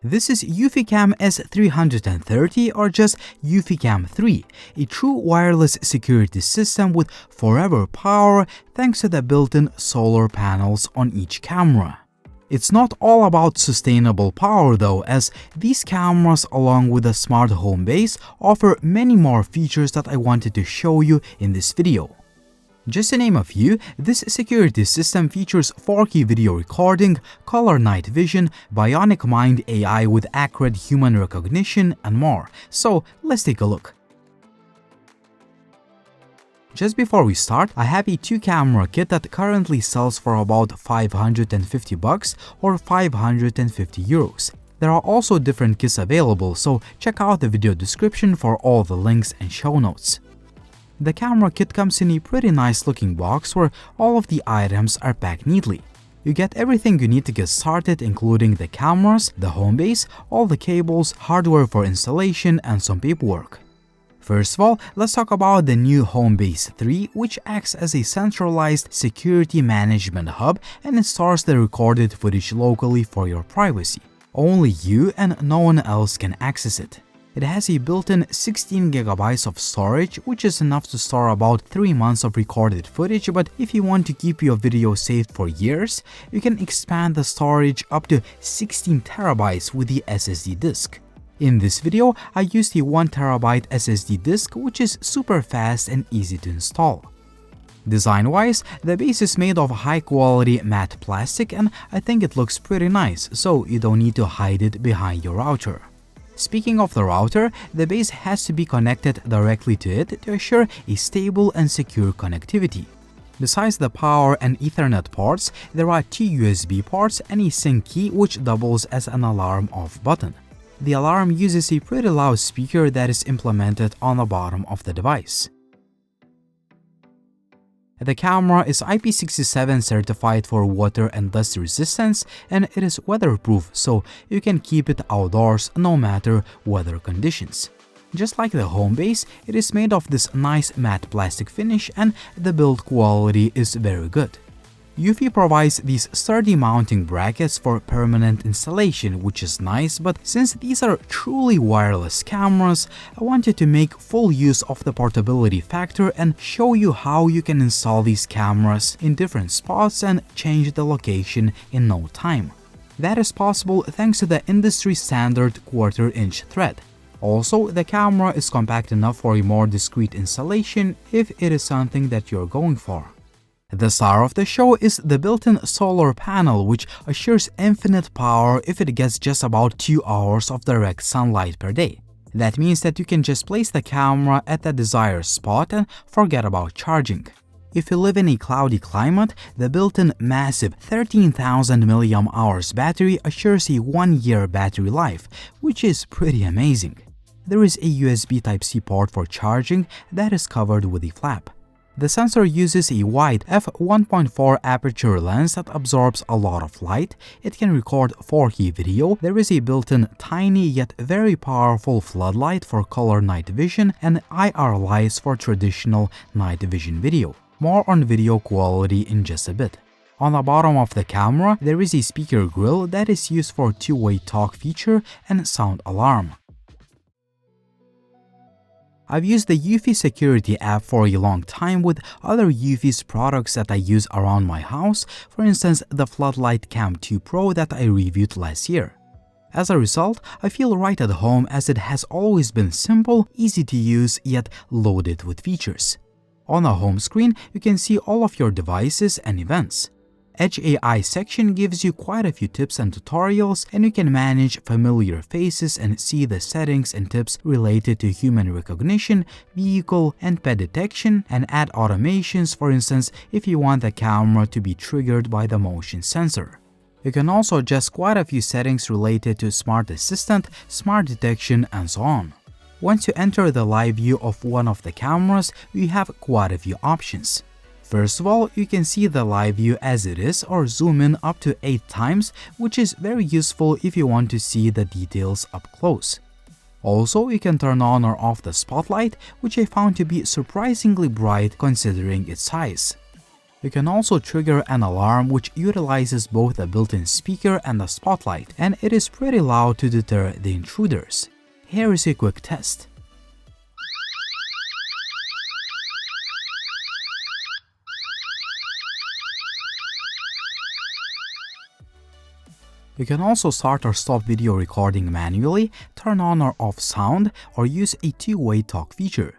This is eufyCam S330 or just eufyCam 3, a true wireless security system with forever power thanks to the built-in solar panels on each camera. It's not all about sustainable power though, as these cameras along with the smart HomeBase offer many more features that I wanted to show you in this video. Just to name a few, this security system features 4K video recording, color night vision, bionic mind AI with accurate human recognition, and more. So let's take a look. Just before we start, I have a 2-camera kit that currently sells for about $550 or 550 euros. There are also different kits available, so check out the video description for all the links and show notes. The camera kit comes in a pretty nice looking box where all of the items are packed neatly. You get everything you need to get started, including the cameras, the HomeBase, all the cables, hardware for installation, and some paperwork. First of all, let's talk about the new HomeBase 3, which acts as a centralized security management hub and it stores the recorded footage locally for your privacy. Only you and no one else can access it. It has a built-in 16 GB of storage, which is enough to store about 3 months of recorded footage, but if you want to keep your video saved for years, you can expand the storage up to 16 TB with the SSD disk. In this video, I used a 1 TB SSD disk, which is super fast and easy to install. Design-wise, the base is made of high-quality matte plastic and I think it looks pretty nice, so you don't need to hide it behind your router. Speaking of the router, the base has to be connected directly to it to assure a stable and secure connectivity. Besides the power and Ethernet ports, there are 2 USB ports and a sync key which doubles as an alarm off button. The alarm uses a pretty loud speaker that is implemented on the bottom of the device. The camera is IP67 certified for water and dust resistance and it is weatherproof, so you can keep it outdoors no matter weather conditions. Just like the HomeBase, it is made of this nice matte plastic finish and the build quality is very good. Eufy provides these sturdy mounting brackets for permanent installation, which is nice, but since these are truly wireless cameras, I wanted to make full use of the portability factor and show you how you can install these cameras in different spots and change the location in no time. That is possible thanks to the industry standard 1/4 inch thread. Also, the camera is compact enough for a more discreet installation if it is something that you're going for. The star of the show is the built-in solar panel, which assures infinite power if it gets just about 2 hours of direct sunlight per day. That means that you can just place the camera at the desired spot and forget about charging. If you live in a cloudy climate, the built-in massive 13,000 mAh battery assures a 1-year battery life, which is pretty amazing. There is a USB Type-C port for charging that is covered with a flap. The sensor uses a wide f1.4 aperture lens that absorbs a lot of light. It can record 4K video. There is a built-in tiny yet very powerful floodlight for color night vision and IR lights for traditional night vision video. More on video quality in just a bit. On the bottom of the camera, there is a speaker grill that is used for two-way talk feature and sound alarm. I've used the eufy security app for a long time with other eufy's products that I use around my house, for instance the Floodlight Cam 2 Pro that I reviewed last year. As a result, I feel right at home as it has always been simple, easy to use, yet loaded with features. On the home screen, you can see all of your devices and events. Edge AI section gives you quite a few tips and tutorials, and you can manage familiar faces and see the settings and tips related to human recognition, vehicle and pet detection, and add automations, for instance, if you want the camera to be triggered by the motion sensor. You can also adjust quite a few settings related to smart assistant, smart detection, and so on. Once you enter the live view of one of the cameras, you have quite a few options. First of all, you can see the live view as it is or zoom in up to 8 times, which is very useful if you want to see the details up close. Also, you can turn on or off the spotlight, which I found to be surprisingly bright considering its size. You can also trigger an alarm which utilizes both the built-in speaker and the spotlight, and it is pretty loud to deter the intruders. Here is a quick test. You can also start or stop video recording manually, turn on or off sound, or use a two-way talk feature.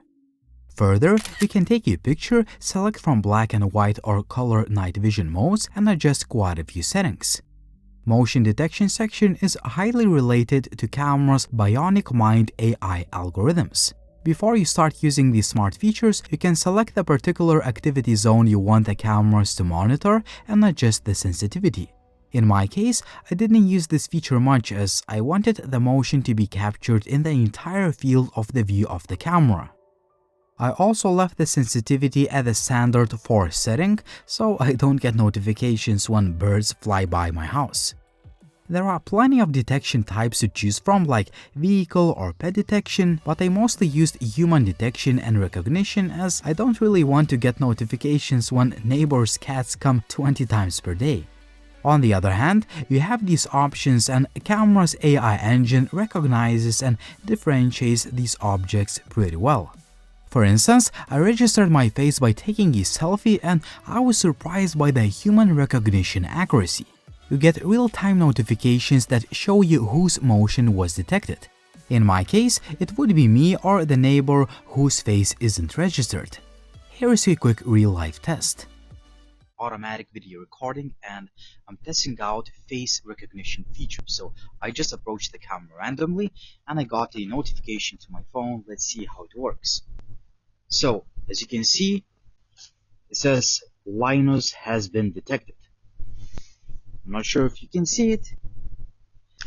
Further, you can take a picture, select from black and white or color night vision modes, and adjust quite a few settings. Motion detection section is highly related to camera's Bionic Mind AI algorithms. Before you start using these smart features, you can select the particular activity zone you want the cameras to monitor and adjust the sensitivity. In my case, I didn't use this feature much as I wanted the motion to be captured in the entire field of the view of the camera. I also left the sensitivity at the standard 4 setting, so I don't get notifications when birds fly by my house. There are plenty of detection types to choose from like vehicle or pet detection, but I mostly used human detection and recognition as I don't really want to get notifications when neighbors' cats come 20 times per day. On the other hand, you have these options and camera's AI engine recognizes and differentiates these objects pretty well. For instance, I registered my face by taking a selfie and I was surprised by the human recognition accuracy. You get real-time notifications that show you whose motion was detected. In my case, it would be me or the neighbor whose face isn't registered. Here is a quick real-life test. Automatic video recording, and I'm testing out face recognition feature. So I just approached the camera randomly and I got a notification to my phone. Let's see how it works. So as you can see, it says Linus has been detected. I'm not sure if you can see it.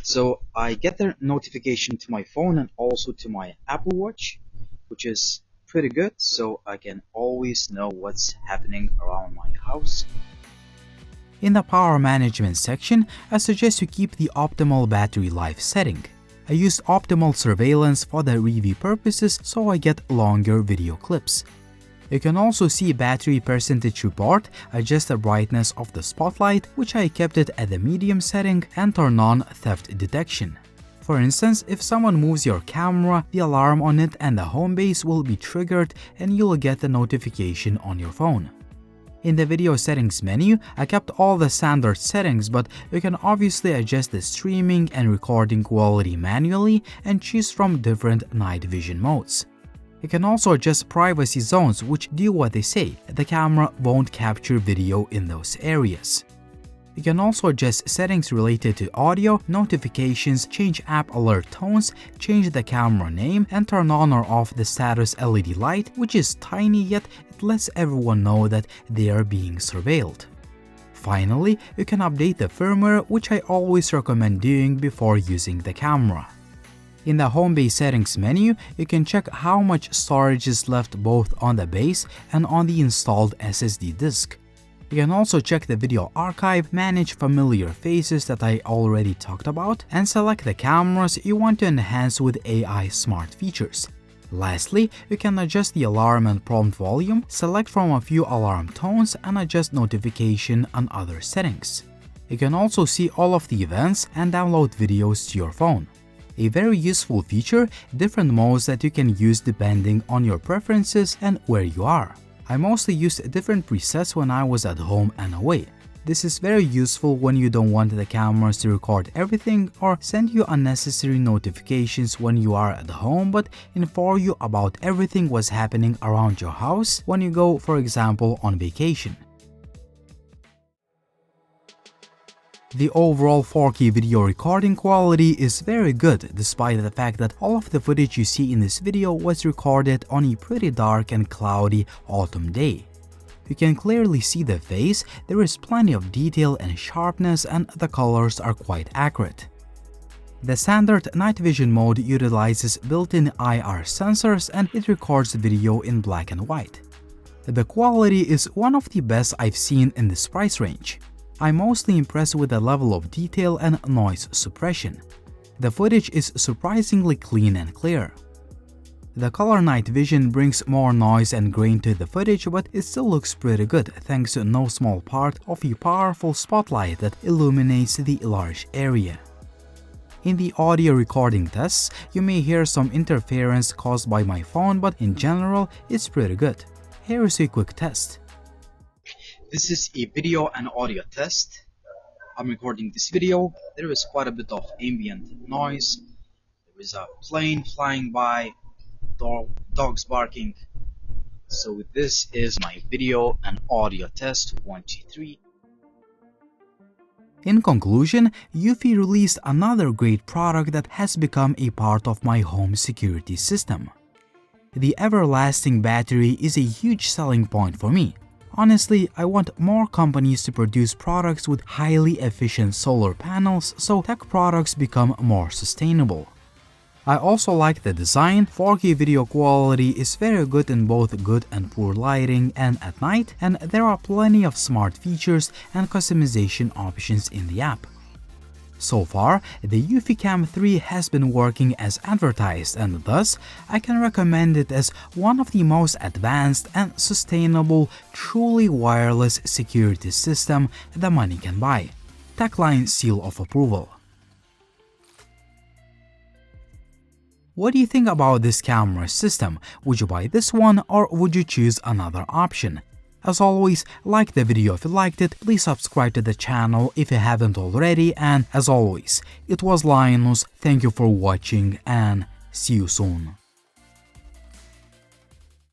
So I get the notification to my phone and also to my Apple Watch, which is pretty good, so I can always know what's happening around my house. In the power management section, I suggest you keep the optimal battery life setting. I use optimal surveillance for the review purposes so I get longer video clips. You can also see battery percentage report, adjust the brightness of the spotlight, which I kept it at the medium setting, and turn on theft detection. For instance, if someone moves your camera, the alarm on it and the HomeBase will be triggered and you'll get the notification on your phone. In the video settings menu, I kept all the standard settings, but you can obviously adjust the streaming and recording quality manually and choose from different night vision modes. You can also adjust privacy zones, which do what they say. The camera won't capture video in those areas. You can also adjust settings related to audio, notifications, change app alert tones, change the camera name, and turn on or off the status LED light, which is tiny yet it lets everyone know that they are being surveilled. Finally, you can update the firmware, which I always recommend doing before using the camera. In the HomeBase settings menu, you can check how much storage is left both on the base and on the installed SSD disk. You can also check the video archive, manage familiar faces that I already talked about, and select the cameras you want to enhance with AI smart features. Lastly, you can adjust the alarm and prompt volume, select from a few alarm tones, and adjust notification and other settings. You can also see all of the events and download videos to your phone. A very useful feature, different modes that you can use depending on your preferences and where you are. I mostly used different presets when I was at home and away. This is very useful when you don't want the cameras to record everything or send you unnecessary notifications when you are at home, but inform you about everything what's happening around your house when you go, for example, on vacation. The overall 4K video recording quality is very good despite the fact that all of the footage you see in this video was recorded on a pretty dark and cloudy autumn day. You can clearly see the face, there is plenty of detail and sharpness, and the colors are quite accurate. The standard night vision mode utilizes built-in IR sensors and it records video in black and white. The quality is one of the best I've seen in this price range. I'm mostly impressed with the level of detail and noise suppression. The footage is surprisingly clean and clear. The color night vision brings more noise and grain to the footage, but it still looks pretty good thanks to no small part of a powerful spotlight that illuminates the large area. In the audio recording tests, you may hear some interference caused by my phone, but in general, it's pretty good. Here is a quick test. This is a video and audio test. I'm recording this video. There is quite a bit of ambient noise. There is a plane flying by, dogs barking. So this is my video and audio test. 1, 2, 3. In conclusion, eufy released another great product that has become a part of my home security system. The everlasting battery is a huge selling point for me. Honestly, I want more companies to produce products with highly efficient solar panels so tech products become more sustainable. I also like the design. 4K video quality is very good in both good and poor lighting and at night, and there are plenty of smart features and customization options in the app. So far, the eufyCam 3 has been working as advertised, and thus I can recommend it as one of the most advanced and sustainable, truly wireless security system the money can buy. Techline seal of approval. What do you think about this camera system? Would you buy this one or would you choose another option? As always, like the video if you liked it, please subscribe to the channel if you haven't already, and as always, it was Linus, thank you for watching and see you soon.